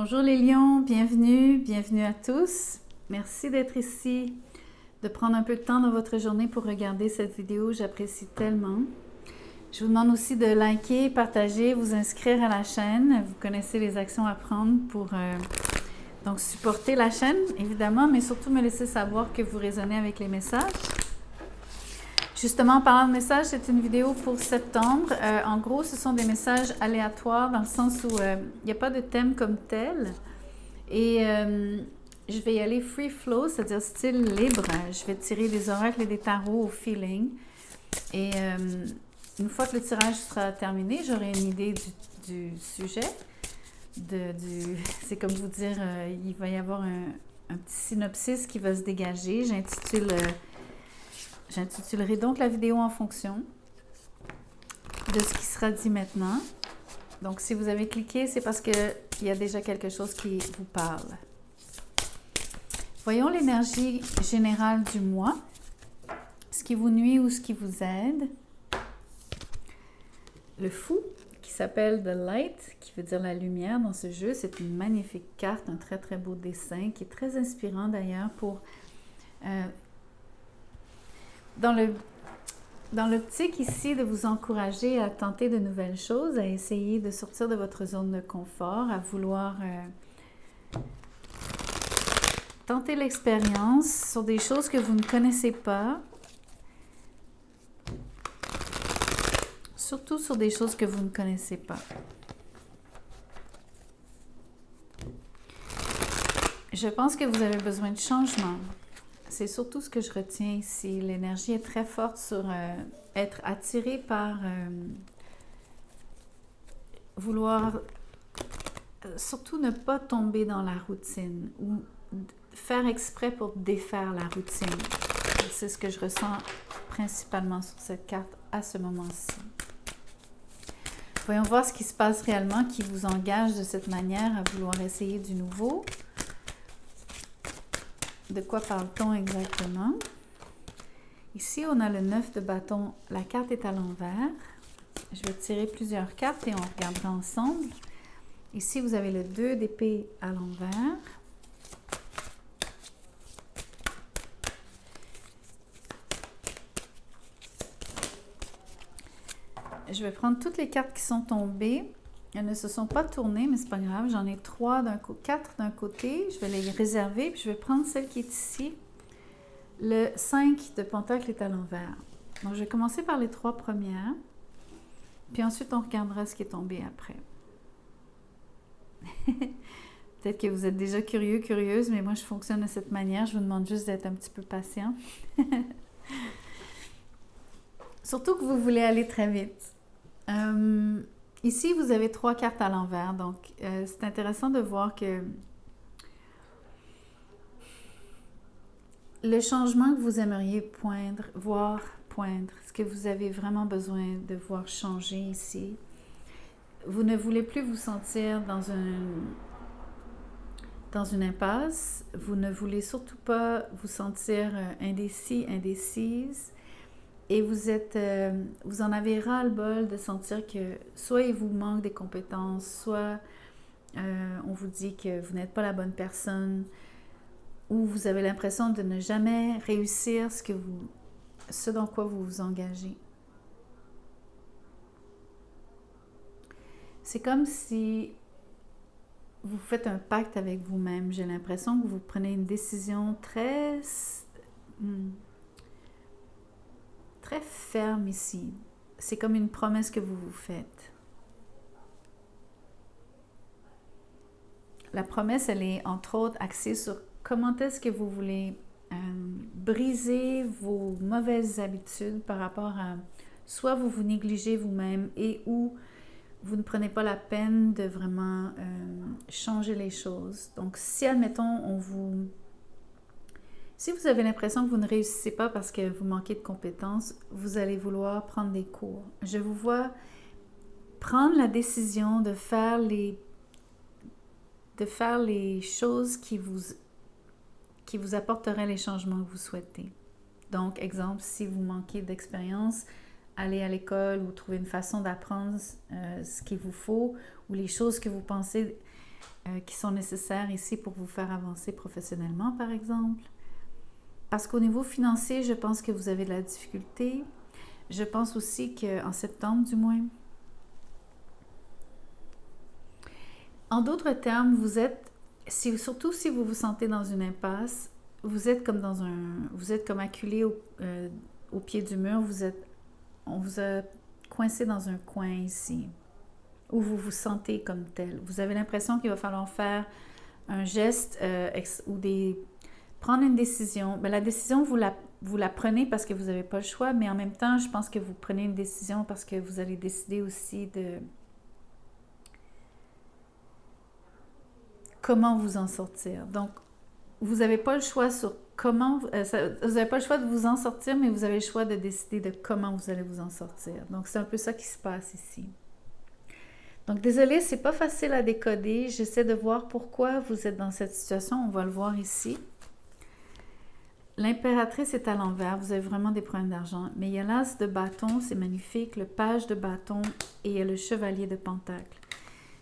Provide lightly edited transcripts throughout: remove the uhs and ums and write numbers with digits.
Bonjour les lions, bienvenue à tous. Merci d'être ici, de prendre un peu de temps dans votre journée pour regarder cette vidéo, j'apprécie tellement. Je vous demande aussi de liker, partager, vous inscrire à la chaîne. Vous connaissez les actions à prendre pour donc supporter la chaîne, évidemment, mais surtout me laisser savoir que vous résonnez avec les messages. Justement, en parlant de messages, c'est une vidéo pour septembre. En gros, ce sont des messages aléatoires dans le sens où il n'y a pas de thème comme tel. Et je vais y aller free flow, c'est-à-dire style libre. Je vais tirer des oracles et des tarots au feeling. Et une fois que le tirage sera terminé, j'aurai une idée du sujet. C'est comme vous dire, il va y avoir un petit synopsis qui va se dégager. J'intitulerai donc la vidéo en fonction de ce qui sera dit maintenant. Donc, si vous avez cliqué, c'est parce qu'il y a déjà quelque chose qui vous parle. Voyons l'énergie générale du mois. Ce qui vous nuit ou ce qui vous aide. Le fou, qui s'appelle The Light, qui veut dire la lumière dans ce jeu. C'est une magnifique carte, un très très beau dessin, qui est très inspirant d'ailleurs pour... Dans l'optique ici de vous encourager à tenter de nouvelles choses, à essayer de sortir de votre zone de confort, à vouloir tenter l'expérience sur des choses que vous ne connaissez pas, surtout sur des choses que vous ne connaissez pas. Je pense que vous avez besoin de changement. C'est surtout ce que je retiens ici. L'énergie est très forte sur être attiré par vouloir surtout ne pas tomber dans la routine ou faire exprès pour défaire la routine. C'est ce que je ressens principalement sur cette carte à ce moment-ci. Voyons voir ce qui se passe réellement qui vous engage de cette manière à vouloir essayer du nouveau. De quoi parle-t-on exactement? Ici, on a le 9 de bâton. La carte est à l'envers. Je vais tirer plusieurs cartes et on regardera ensemble. Ici, vous avez le 2 d'épée à l'envers. Je vais prendre toutes les cartes qui sont tombées. Elles ne se sont pas tournées, mais c'est pas grave. J'en ai 4 d'un côté. Je vais les réserver, puis je vais prendre celle qui est ici. Le 5 de pentacle est à l'envers. Donc, je vais commencer par les 3 premières. Puis ensuite, on regardera ce qui est tombé après. Peut-être que vous êtes déjà curieux, curieuse, mais moi, je fonctionne de cette manière. Je vous demande juste d'être un petit peu patient. Surtout que vous voulez aller très vite. Ici, vous avez 3 cartes à l'envers, donc c'est intéressant de voir que le changement que vous aimeriez voir poindre, ce que vous avez vraiment besoin de voir changer ici, vous ne voulez plus vous sentir dans une impasse, vous ne voulez surtout pas vous sentir indécis, indécise. Et vous en avez ras-le-bol de sentir que soit il vous manque des compétences, soit on vous dit que vous n'êtes pas la bonne personne, ou vous avez l'impression de ne jamais réussir ce dans quoi vous vous engagez. C'est comme si vous faites un pacte avec vous-même. J'ai l'impression que vous prenez une décision très ferme ici. C'est comme une promesse que vous vous faites. La promesse, elle est entre autres axée sur comment est-ce que vous voulez briser vos mauvaises habitudes par rapport à soit vous vous négligez vous-même et ou vous ne prenez pas la peine de vraiment changer les choses. Donc, si, admettons, si vous avez l'impression que vous ne réussissez pas parce que vous manquez de compétences, vous allez vouloir prendre des cours. Je vous vois prendre la décision de faire les choses qui vous apporteraient les changements que vous souhaitez. Donc, exemple, si vous manquez d'expérience, aller à l'école ou trouver une façon d'apprendre ce qu'il vous faut ou les choses que vous pensez qui sont nécessaires ici pour vous faire avancer professionnellement, par exemple. Parce qu'au niveau financier, je pense que vous avez de la difficulté. Je pense aussi qu'en septembre, du moins, en d'autres termes, vous êtes, surtout si vous vous sentez dans une impasse, vous êtes comme acculé au pied du mur, on vous a coincé dans un coin ici, où vous vous sentez comme tel. Vous avez l'impression qu'il va falloir faire un geste prendre une décision. Bien, la décision, vous la prenez parce que vous n'avez pas le choix, mais en même temps, je pense que vous prenez une décision parce que vous allez décider aussi de comment vous en sortir. Donc, vous n'avez pas le choix sur comment... vous n'avez pas le choix de vous en sortir, mais vous avez le choix de décider de comment vous allez vous en sortir. Donc, c'est un peu ça qui se passe ici. Donc, désolée, c'est pas facile à décoder. J'essaie de voir pourquoi vous êtes dans cette situation. On va le voir ici. L'impératrice est à l'envers. Vous avez vraiment des problèmes d'argent. Mais il y a l'as de bâton, c'est magnifique. Le page de bâton et il y a le chevalier de pentacle.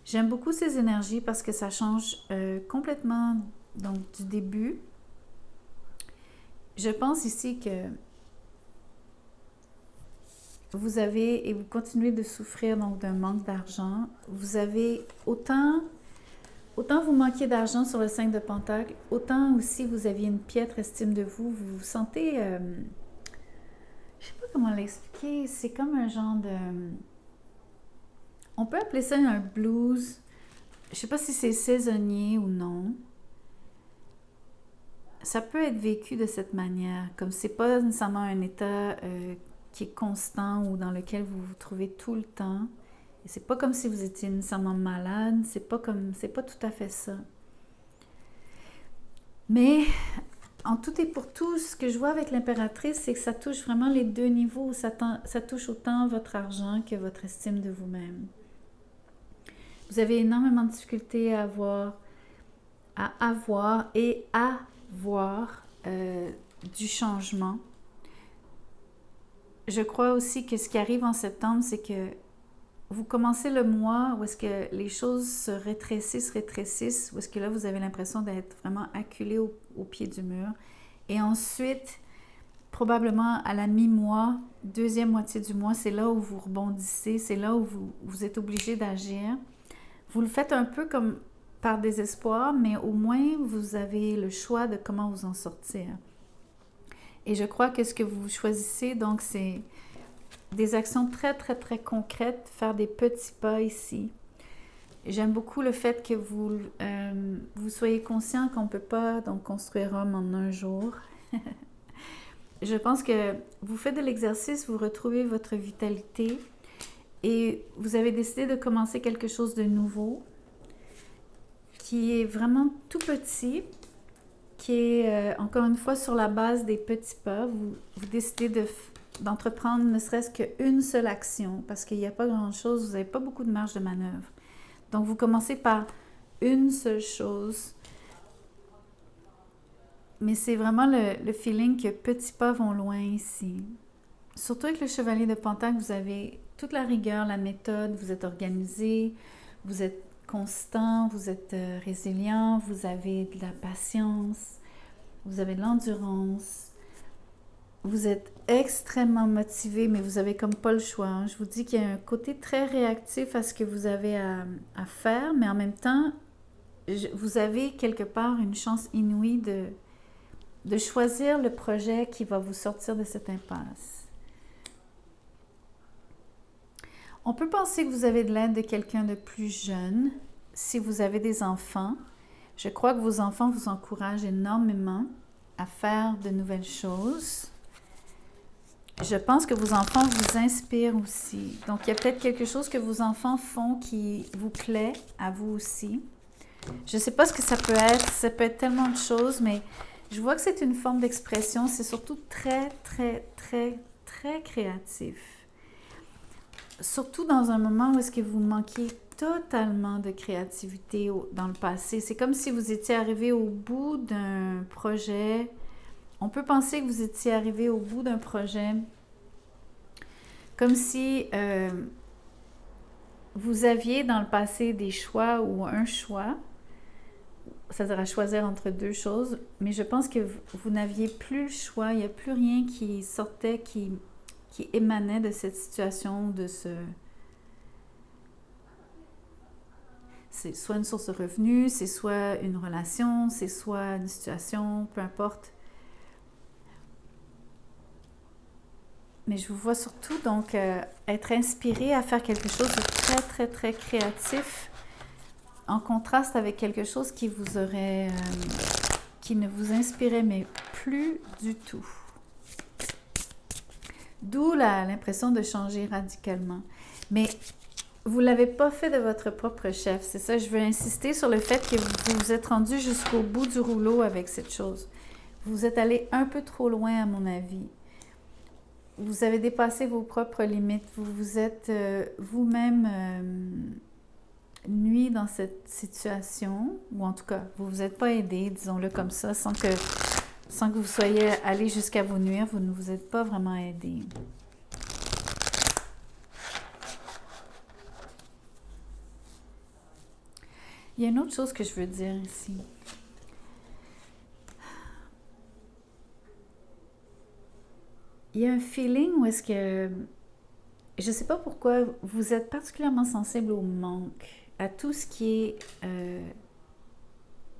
J'aime beaucoup ces énergies parce que ça change complètement donc, du début. Je pense ici que vous avez, et vous continuez de souffrir donc d'un manque d'argent. Vous avez autant vous manquiez d'argent sur le 5 de Pentacle, autant aussi vous aviez une piètre estime de vous. Vous vous sentez, je ne sais pas comment l'expliquer, c'est comme un genre de... On peut appeler ça un blues. Je ne sais pas si c'est saisonnier ou non. Ça peut être vécu de cette manière, comme c'est pas nécessairement un état qui est constant ou dans lequel vous vous trouvez tout le temps. Et c'est pas comme si vous étiez nécessairement malade, c'est pas tout à fait ça. Mais en tout et pour tout, ce que je vois avec l'impératrice, c'est que ça touche vraiment les deux niveaux. Ça touche autant votre argent que votre estime de vous-même. Vous avez énormément de difficultés à avoir du changement. Je crois aussi que ce qui arrive en septembre, c'est que vous commencez le mois où est-ce que les choses se rétrécissent, où est-ce que là, vous avez l'impression d'être vraiment acculé au pied du mur. Et ensuite, probablement à la mi-mois, deuxième moitié du mois, c'est là où vous rebondissez, c'est là où vous êtes obligé d'agir. Vous le faites un peu comme par désespoir, mais au moins, vous avez le choix de comment vous en sortir. Et je crois que ce que vous choisissez, donc, c'est des actions très, très, très concrètes, faire des petits pas ici. J'aime beaucoup le fait que vous soyez conscient qu'on ne peut pas donc, construire Rome en un jour. Je pense que vous faites de l'exercice, vous retrouvez votre vitalité et vous avez décidé de commencer quelque chose de nouveau qui est vraiment tout petit, qui est encore une fois sur la base des petits pas. Vous décidez d'entreprendre ne serait-ce qu'une seule action parce qu'il n'y a pas grand-chose, vous n'avez pas beaucoup de marge de manœuvre. Donc, vous commencez par une seule chose. Mais c'est vraiment le feeling que petits pas vont loin ici. Surtout avec le chevalier de Pentacle, vous avez toute la rigueur, la méthode, vous êtes organisé, vous êtes constant, vous êtes résilient, vous avez de la patience, vous avez de l'endurance. Vous êtes extrêmement motivé, mais vous avez comme pas le choix. Hein. Je vous dis qu'il y a un côté très réactif à ce que vous avez à faire, mais en même temps, vous avez quelque part une chance inouïe de choisir le projet qui va vous sortir de cette impasse. On peut penser que vous avez de l'aide de quelqu'un de plus jeune. Si vous avez des enfants, je crois que vos enfants vous encouragent énormément à faire de nouvelles choses. Je pense que vos enfants vous inspirent aussi. Donc, il y a peut-être quelque chose que vos enfants font qui vous plaît à vous aussi. Je ne sais pas ce que ça peut être tellement de choses, mais je vois que c'est une forme d'expression. C'est surtout très, très, très, très créatif. Surtout dans un moment où est-ce que vous manquiez totalement de créativité dans le passé. C'est comme si vous étiez arrivé au bout d'un projet. On peut penser que vous étiez arrivé au bout d'un projet comme si vous aviez dans le passé des choix ou un choix ça sera choisir entre deux choses, mais je pense que vous n'aviez plus le choix, il n'y a plus rien qui sortait, qui émanait de cette situation, c'est soit une source de revenus, c'est soit une relation, c'est soit une situation, peu importe. Mais je vous vois surtout donc être inspiré à faire quelque chose de très, très, très créatif, en contraste avec quelque chose qui vous aurait, qui ne vous inspirait mais plus du tout. D'où l'impression de changer radicalement. Mais vous ne l'avez pas fait de votre propre chef. C'est ça, je veux insister sur le fait que vous vous êtes rendu jusqu'au bout du rouleau avec cette chose. Vous êtes allé un peu trop loin, à mon avis. Vous avez dépassé vos propres limites. Vous vous êtes vous-même nuit dans cette situation, ou en tout cas, vous ne vous êtes pas aidé, disons-le comme ça, sans que vous soyez allé jusqu'à vous nuire, vous ne vous êtes pas vraiment aidé. Il y a une autre chose que je veux dire ici. Il y a un feeling où est-ce que, je ne sais pas pourquoi, vous êtes particulièrement sensible au manque, à tout ce qui est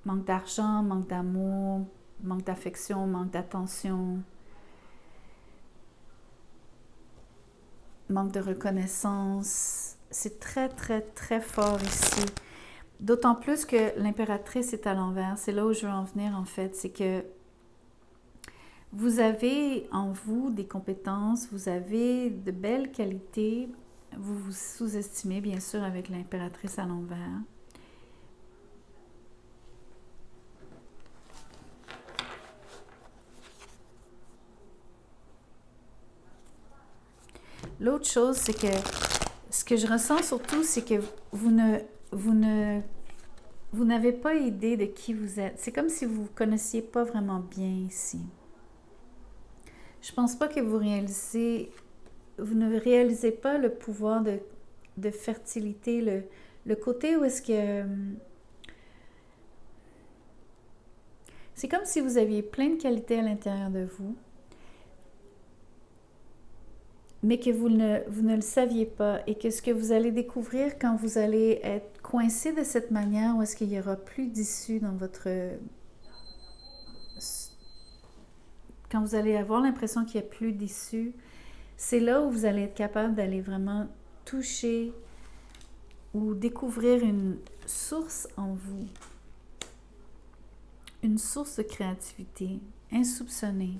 manque d'argent, manque d'amour, manque d'affection, manque d'attention, manque de reconnaissance. C'est très, très, très fort ici. D'autant plus que l'impératrice est à l'envers. C'est là où je veux en venir, en fait. C'est que vous avez en vous des compétences, vous avez de belles qualités. Vous vous sous-estimez, bien sûr, avec l'impératrice à l'envers. L'autre chose, c'est que ce que je ressens surtout, c'est que vous n'avez pas idée de qui vous êtes. C'est comme si vous ne vous connaissiez pas vraiment bien ici. Je pense pas que vous ne réalisez pas le pouvoir de fertilité, le côté où est-ce que... C'est comme si vous aviez plein de qualités à l'intérieur de vous, mais que vous ne le saviez pas, et que ce que vous allez découvrir quand vous allez être coincé de cette manière, où est-ce qu'il n'y aura plus d'issue dans votre... Quand vous allez avoir l'impression qu'il n'y a plus d'issue, c'est là où vous allez être capable d'aller vraiment toucher ou découvrir une source en vous, une source de créativité insoupçonnée.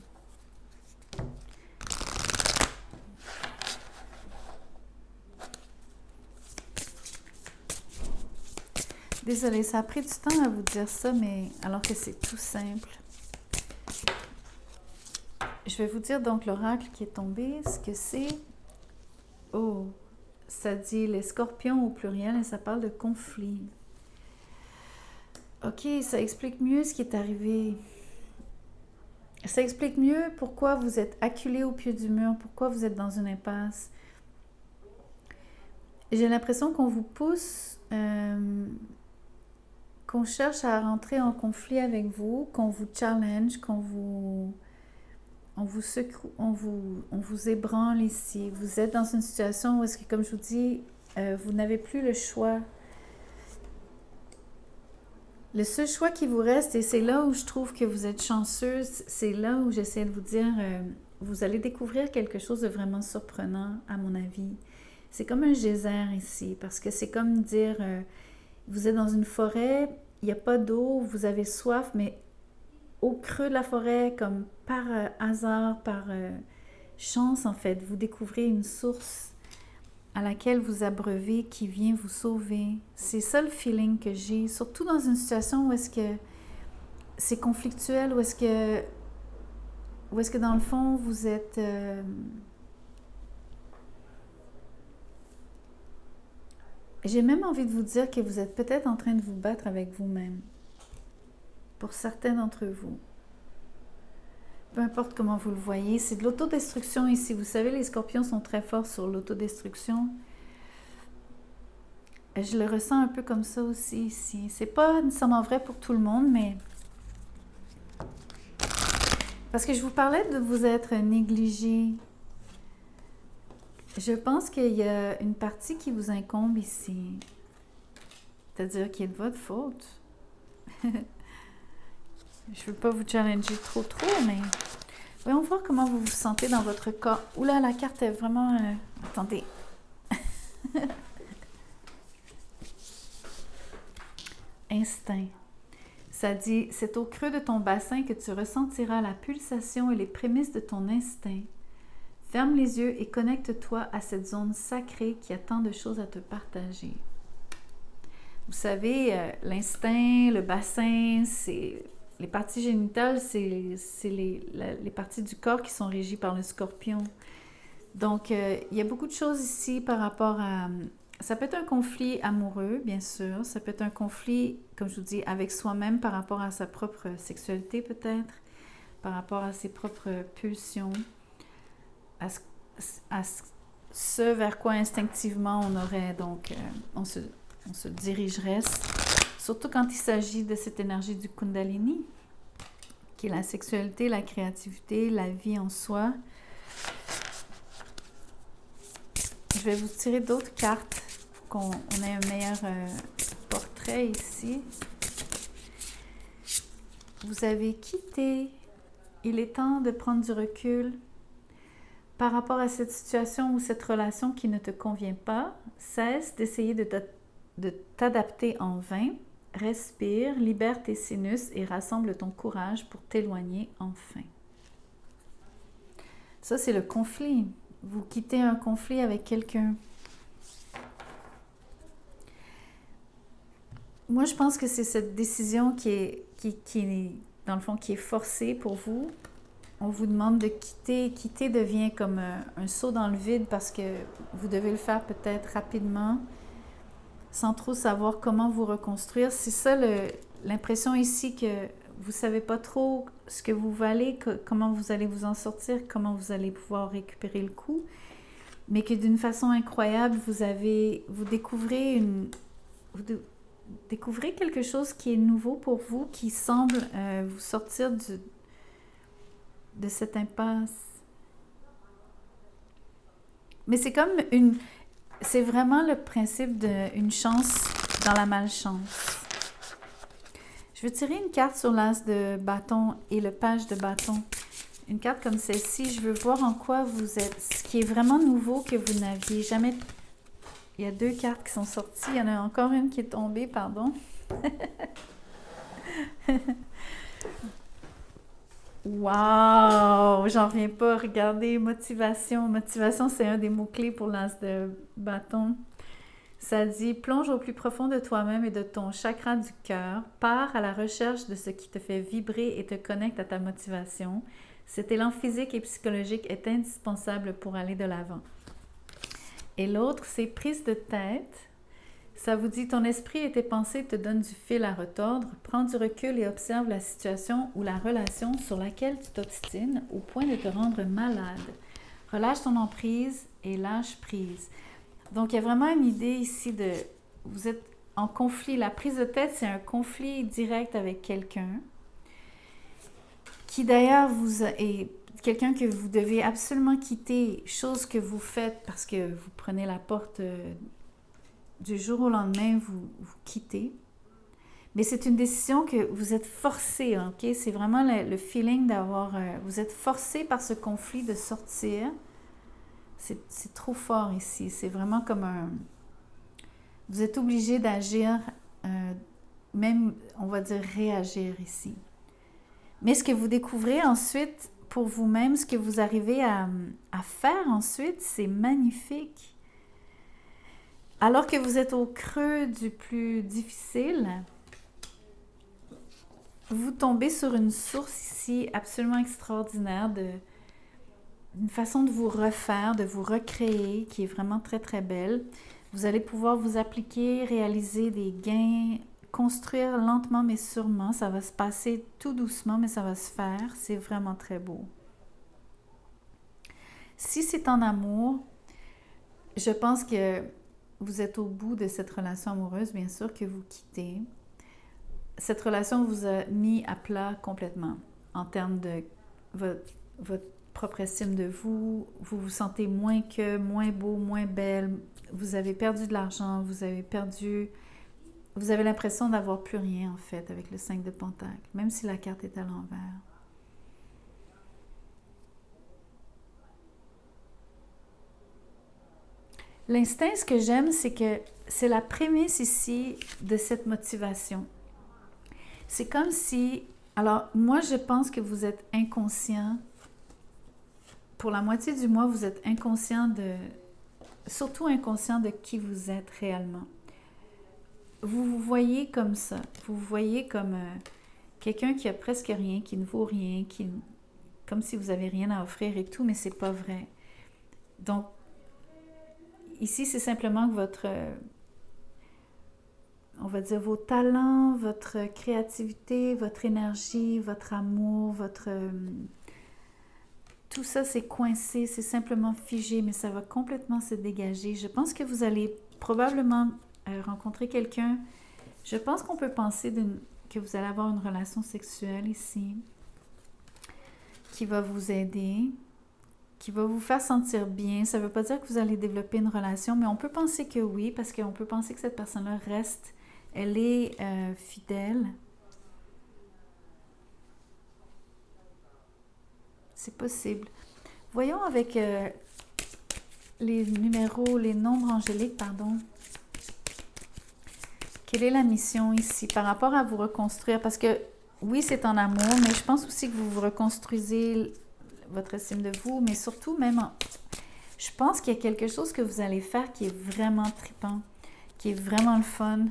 Désolée, ça a pris du temps à vous dire ça, mais alors que c'est tout simple. Je vais vous dire donc l'oracle qui est tombé, ce que c'est. Oh, ça dit les scorpions au pluriel et ça parle de conflit. Ok, ça explique mieux ce qui est arrivé. Ça explique mieux pourquoi vous êtes acculé au pied du mur, pourquoi vous êtes dans une impasse. J'ai l'impression qu'on vous pousse, qu'on cherche à rentrer en conflit avec vous, qu'on vous challenge, on vous secoue, on vous ébranle ici. Vous êtes dans une situation où est-ce que, comme je vous dis, vous n'avez plus le choix. Le seul choix qui vous reste, et c'est là où je trouve que vous êtes chanceuse, c'est là où j'essaie de vous dire, vous allez découvrir quelque chose de vraiment surprenant, à mon avis. C'est comme un geyser ici, parce que c'est comme dire, vous êtes dans une forêt, il n'y a pas d'eau, vous avez soif, mais au creux de la forêt, comme par hasard, par chance en fait, vous découvrez une source à laquelle vous abreuvez qui vient vous sauver. C'est ça le feeling que j'ai, surtout dans une situation où est-ce que c'est conflictuel, où est-ce que dans le fond vous êtes... J'ai même envie de vous dire que vous êtes peut-être en train de vous battre avec vous-même. Pour certains d'entre vous. Peu importe comment vous le voyez, c'est de l'autodestruction ici. Vous savez, les scorpions sont très forts sur l'autodestruction. Je le ressens un peu comme ça aussi ici. C'est pas nécessairement vrai pour tout le monde, mais... Parce que je vous parlais de vous être négligé. Je pense qu'il y a une partie qui vous incombe ici. C'est-à-dire qui est de votre faute. Je ne veux pas vous challenger trop, mais... Voyons voir comment vous vous sentez dans votre corps. Oula, la carte est vraiment... Attendez. Instinct. Ça dit, c'est au creux de ton bassin que tu ressentiras la pulsation et les prémices de ton instinct. Ferme les yeux et connecte-toi à cette zone sacrée qui a tant de choses à te partager. Vous savez, l'instinct, le bassin, c'est... Les parties génitales, c'est les parties du corps qui sont régies par le scorpion. Donc, il y a beaucoup de choses ici par rapport à... Ça peut être un conflit amoureux, bien sûr. Ça peut être un conflit, comme je vous dis, avec soi-même par rapport à sa propre sexualité peut-être, par rapport à ses propres pulsions, à ce vers quoi instinctivement on aurait, donc, on se dirigerait, surtout quand il s'agit de cette énergie du Kundalini, qui est la sexualité, la créativité, la vie en soi. Je vais vous tirer d'autres cartes pour qu'on ait un meilleur portrait ici. Vous avez quitté. Il est temps de prendre du recul par rapport à cette situation ou cette relation qui ne te convient pas. Cesse d'essayer de t'adapter en vain. Respire, libère tes sinus et rassemble ton courage pour t'éloigner enfin. Ça, c'est le conflit. Vous quittez un conflit avec quelqu'un. Moi, je pense que c'est cette décision qui est, dans le fond, qui est forcée pour vous. On vous demande de quitter. Quitter devient comme un saut dans le vide parce que vous devez le faire peut-être rapidement, sans trop savoir comment vous reconstruire. C'est ça l'impression ici que vous ne savez pas trop ce que vous valez, comment vous allez vous en sortir, comment vous allez pouvoir récupérer le coup, mais que d'une façon incroyable, vous découvrez découvrez quelque chose qui est nouveau pour vous, qui semble vous sortir de cette impasse. Mais c'est comme c'est vraiment le principe d'une chance dans la malchance. Je vais tirer une carte sur l'as de bâton et le page de bâton. Une carte comme celle-ci, je veux voir en quoi vous êtes, ce qui est vraiment nouveau que vous n'aviez jamais... Il y a 2 cartes qui sont sorties, il y en a encore une qui est tombée, pardon. Wow! J'en reviens pas. Regardez, motivation. Motivation, c'est un des mots-clés pour l'as de bâton. Ça dit, plonge au plus profond de toi-même et de ton chakra du cœur. Pars à la recherche de ce qui te fait vibrer et te connecte à ta motivation. Cet élan physique et psychologique est indispensable pour aller de l'avant. Et l'autre, c'est prise de tête. Ça vous dit, ton esprit et tes pensées te donnent du fil à retordre. Prends du recul et observe la situation ou la relation sur laquelle tu t'obstines au point de te rendre malade. Relâche ton emprise et lâche prise. Donc, il y a vraiment une idée ici de... Vous êtes en conflit. La prise de tête, c'est un conflit direct avec quelqu'un qui d'ailleurs est quelqu'un que vous devez absolument quitter, chose que vous faites parce que vous prenez la porte du jour au lendemain, vous quittez. Mais c'est une décision que vous êtes forcé, ok? C'est vraiment le feeling d'avoir... vous êtes forcé par ce conflit de sortir. C'est trop fort ici. C'est vraiment comme un... Vous êtes obligé d'agir, même, on va dire, réagir ici. Mais ce que vous découvrez ensuite pour vous-même, ce que vous arrivez à faire ensuite, c'est magnifique. Alors que vous êtes au creux du plus difficile, vous tombez sur une source ici absolument extraordinaire d'une façon de vous refaire, de vous recréer, qui est vraiment très, très belle. Vous allez pouvoir vous appliquer, réaliser des gains, construire lentement mais sûrement. Ça va se passer tout doucement, mais ça va se faire. C'est vraiment très beau. Si c'est en amour, je pense que vous êtes au bout de cette relation amoureuse, bien sûr, que vous quittez, cette relation vous a mis à plat complètement en termes de votre propre estime de vous. Vous vous sentez moins moins beau, moins belle. Vous avez perdu de l'argent, vous avez l'impression d'avoir plus rien, en fait, avec le 5 de Pentacle, même si la carte est à l'envers. L'instinct, ce que j'aime, c'est que c'est la prémisse ici de cette motivation. C'est comme si... Alors, moi, je pense que vous êtes inconscient. Pour la moitié du mois, vous êtes inconscient surtout inconscient de qui vous êtes réellement. Vous vous voyez comme ça. Vous vous voyez comme quelqu'un qui a presque rien, qui ne vaut rien, comme si vous n'avez rien à offrir et tout, mais c'est pas vrai. Donc, ici, c'est simplement que on va dire vos talents, votre créativité, votre énergie, votre amour, tout ça, c'est coincé, c'est simplement figé, mais ça va complètement se dégager. Je pense que vous allez probablement rencontrer quelqu'un. Je pense qu'on peut penser que vous allez avoir une relation sexuelle ici qui va vous aider, qui va vous faire sentir bien. Ça ne veut pas dire que vous allez développer une relation, mais on peut penser que oui, parce qu'on peut penser que cette personne-là elle est fidèle. C'est possible. Voyons avec les nombres angéliques, pardon. Quelle est la mission ici par rapport à vous reconstruire? Parce que oui, c'est en amour, mais je pense aussi que vous vous reconstruisez votre estime de vous, mais surtout je pense qu'il y a quelque chose que vous allez faire qui est vraiment trippant, qui est vraiment le fun.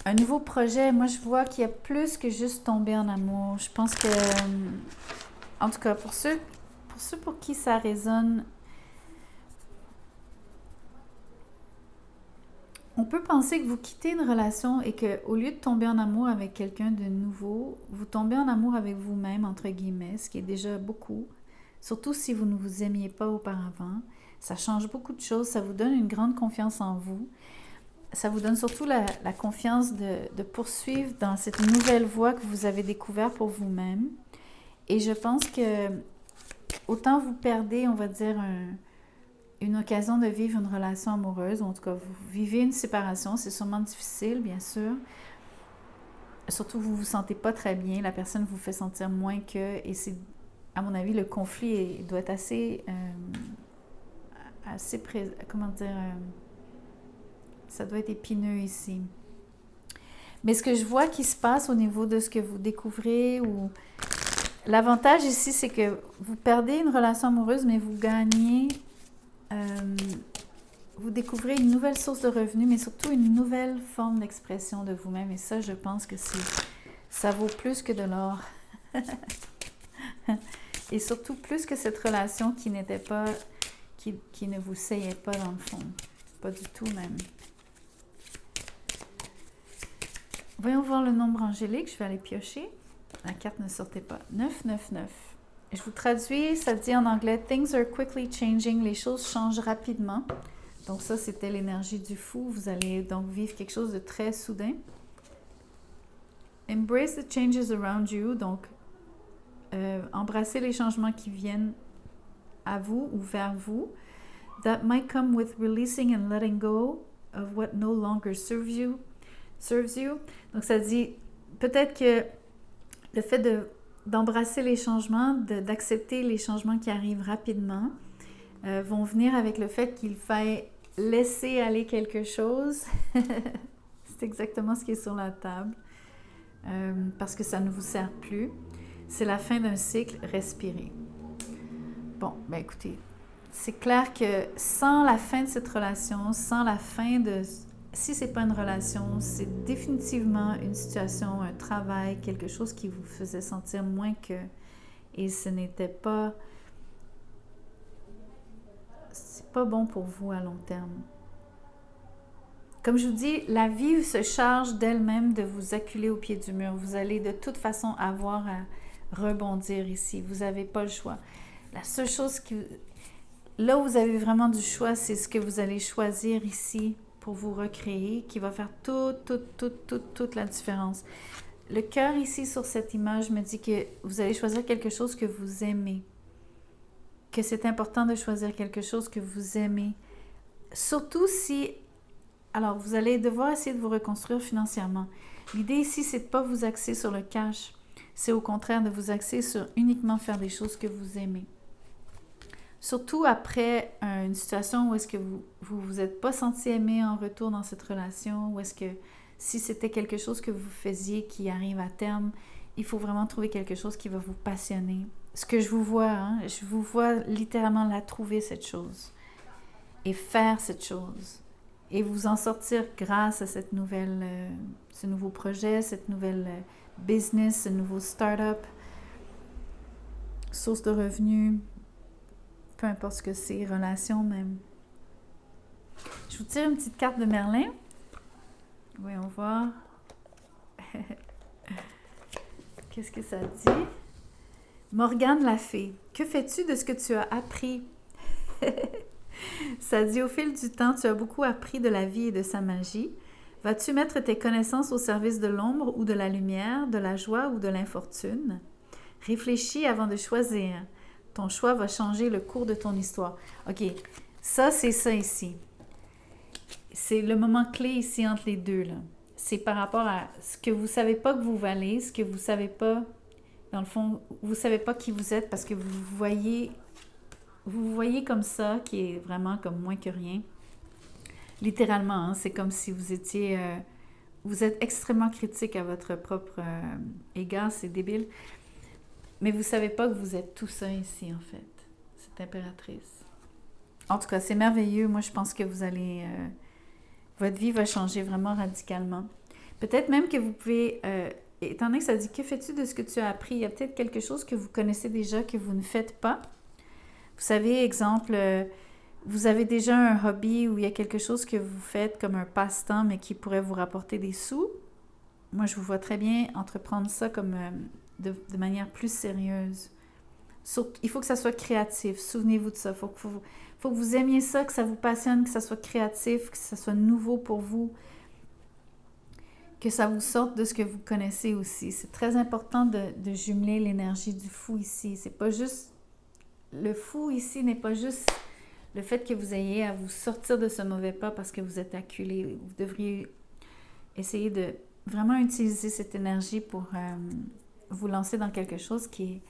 Un nouveau projet, moi je vois qu'il y a plus que juste tomber en amour. Je pense que, en tout cas, pour ceux pour qui ça résonne, on peut penser que vous quittez une relation et qu'au lieu de tomber en amour avec quelqu'un de nouveau, vous tombez en amour avec vous-même, entre guillemets, ce qui est déjà beaucoup. Surtout si vous ne vous aimiez pas auparavant. Ça change beaucoup de choses, ça vous donne une grande confiance en vous. Ça vous donne surtout la confiance de poursuivre dans cette nouvelle voie que vous avez découverte pour vous-même. Et je pense que autant vous perdez, on va dire, une occasion de vivre une relation amoureuse, ou en tout cas, vous vivez une séparation, c'est sûrement difficile, bien sûr. Surtout, vous ne vous sentez pas très bien, la personne vous fait sentir moins que, et c'est, à mon avis, le conflit doit être assez comment dire, ça doit être épineux ici. Mais ce que je vois qui se passe au niveau de ce que vous découvrez, ou l'avantage ici, c'est que vous perdez une relation amoureuse, mais vous gagnez, vous découvrez une nouvelle source de revenus, mais surtout une nouvelle forme d'expression de vous-même. Et ça, je pense que ça vaut plus que de l'or. Et surtout plus que cette relation qui n'était pas, qui ne vous seyait pas dans le fond. Pas du tout même. Voyons voir le nombre angélique. Je vais aller piocher. La carte ne sortait pas. 999. Je vous traduis, ça dit en anglais « Things are quickly changing ». Les choses changent rapidement. Donc ça, c'était l'énergie du fou. Vous allez donc vivre quelque chose de très soudain. « Embrace the changes around you ». Donc, embrassez les changements qui viennent à vous ou vers vous. « That might come with releasing and letting go of what no longer serves you. » Donc ça dit, peut-être que le fait d'embrasser les changements, d'accepter les changements qui arrivent rapidement, vont venir avec le fait qu'il faille laisser aller quelque chose. C'est exactement ce qui est sur la table. Parce que ça ne vous sert plus. C'est la fin d'un cycle, respirez. Bon, ben écoutez, c'est clair que sans la fin de cette relation, sans la fin de... Si ce n'est pas une relation, c'est définitivement une situation, un travail, quelque chose qui vous faisait sentir moins que... Et ce n'était pas... C'est pas bon pour vous à long terme. Comme je vous dis, la vie se charge d'elle-même de vous acculer au pied du mur. Vous allez de toute façon avoir à rebondir ici. Vous n'avez pas le choix. La seule chose là où vous avez vraiment du choix, c'est ce que vous allez choisir ici pour vous recréer, qui va faire toute la différence. Le cœur ici sur cette image me dit que vous allez choisir quelque chose que vous aimez, que c'est important de choisir quelque chose que vous aimez. Surtout si, alors vous allez devoir essayer de vous reconstruire financièrement. L'idée ici, c'est de ne pas vous axer sur le cash, c'est au contraire de vous axer sur uniquement faire des choses que vous aimez. Surtout après une situation où est-ce que vous êtes pas senti aimé en retour dans cette relation, ou est-ce que si c'était quelque chose que vous faisiez qui arrive à terme, il faut vraiment trouver quelque chose qui va vous passionner. Ce que je vous vois, je vous vois littéralement la trouver cette chose et faire cette chose et vous en sortir grâce à cette ce nouveau projet, cette nouvelle business, ce nouveau start-up, source de revenus, peu importe ce que c'est, relation même. Je vous tire une petite carte de Merlin. Voyons voir. Qu'est-ce que ça dit? Morgane la fée, que fais-tu de ce que tu as appris? Ça dit, au fil du temps, tu as beaucoup appris de la vie et de sa magie. Vas-tu mettre tes connaissances au service de l'ombre ou de la lumière, de la joie ou de l'infortune? Réfléchis avant de choisir. Ton choix va changer le cours de ton histoire. OK, ça, c'est ça ici. C'est le moment clé ici entre les deux, là. C'est par rapport à ce que vous ne savez pas que vous valez, ce que vous ne savez pas, dans le fond, vous ne savez pas qui vous êtes parce que vous voyez comme ça, qui est vraiment comme moins que rien. Littéralement, hein, c'est comme si vous étiez... vous êtes extrêmement critique à votre propre égard, c'est débile. Mais vous ne savez pas que vous êtes tout ça ici, en fait, cette impératrice. En tout cas, c'est merveilleux. Moi, je pense que vous allez... votre vie va changer vraiment radicalement. Peut-être même que vous pouvez... étant donné que ça dit « Que fais-tu de ce que tu as appris? » Il y a peut-être quelque chose que vous connaissez déjà que vous ne faites pas. Vous savez, exemple, vous avez déjà un hobby où il y a quelque chose que vous faites comme un passe-temps, mais qui pourrait vous rapporter des sous. Moi, je vous vois très bien entreprendre ça comme de manière plus sérieuse. Il faut que ça soit créatif. Souvenez-vous de ça. Il faut que vous aimiez ça, que ça vous passionne, que ça soit créatif, que ça soit nouveau pour vous, que ça vous sorte de ce que vous connaissez aussi. C'est très important de jumeler l'énergie du fou ici. C'est pas juste... Le fou ici n'est pas juste le fait que vous ayez à vous sortir de ce mauvais pas parce que vous êtes acculé. Vous devriez essayer de vraiment utiliser cette énergie pour vous lancer dans quelque chose qui est...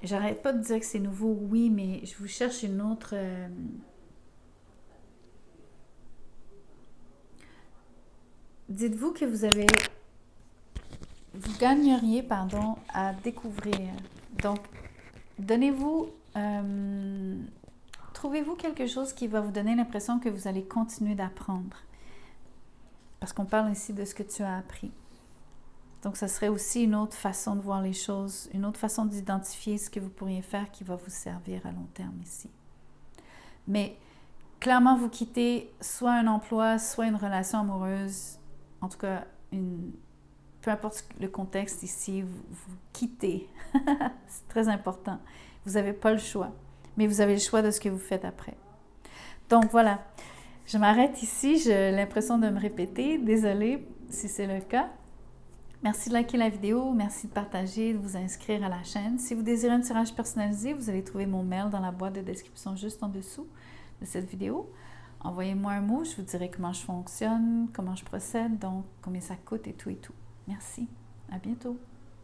J'arrête pas de dire que c'est nouveau, oui, mais je vous cherche une autre... Dites-vous que vous gagneriez, à découvrir. Donc, donnez-vous... trouvez-vous quelque chose qui va vous donner l'impression que vous allez continuer d'apprendre. Parce qu'on parle ici de ce que tu as appris. Donc, ça serait aussi une autre façon de voir les choses, une autre façon d'identifier ce que vous pourriez faire qui va vous servir à long terme ici. Mais clairement, vous quittez soit un emploi, soit une relation amoureuse, en tout cas, peu importe le contexte ici, vous quittez. C'est très important. Vous n'avez pas le choix, mais vous avez le choix de ce que vous faites après. Donc voilà, je m'arrête ici. J'ai l'impression de me répéter. Désolée si c'est le cas. Merci de liker la vidéo, merci de partager, de vous inscrire à la chaîne. Si vous désirez un tirage personnalisé, vous allez trouver mon mail dans la boîte de description juste en dessous de cette vidéo. Envoyez-moi un mot, je vous dirai comment je fonctionne, comment je procède, donc combien ça coûte et tout et tout. Merci, à bientôt.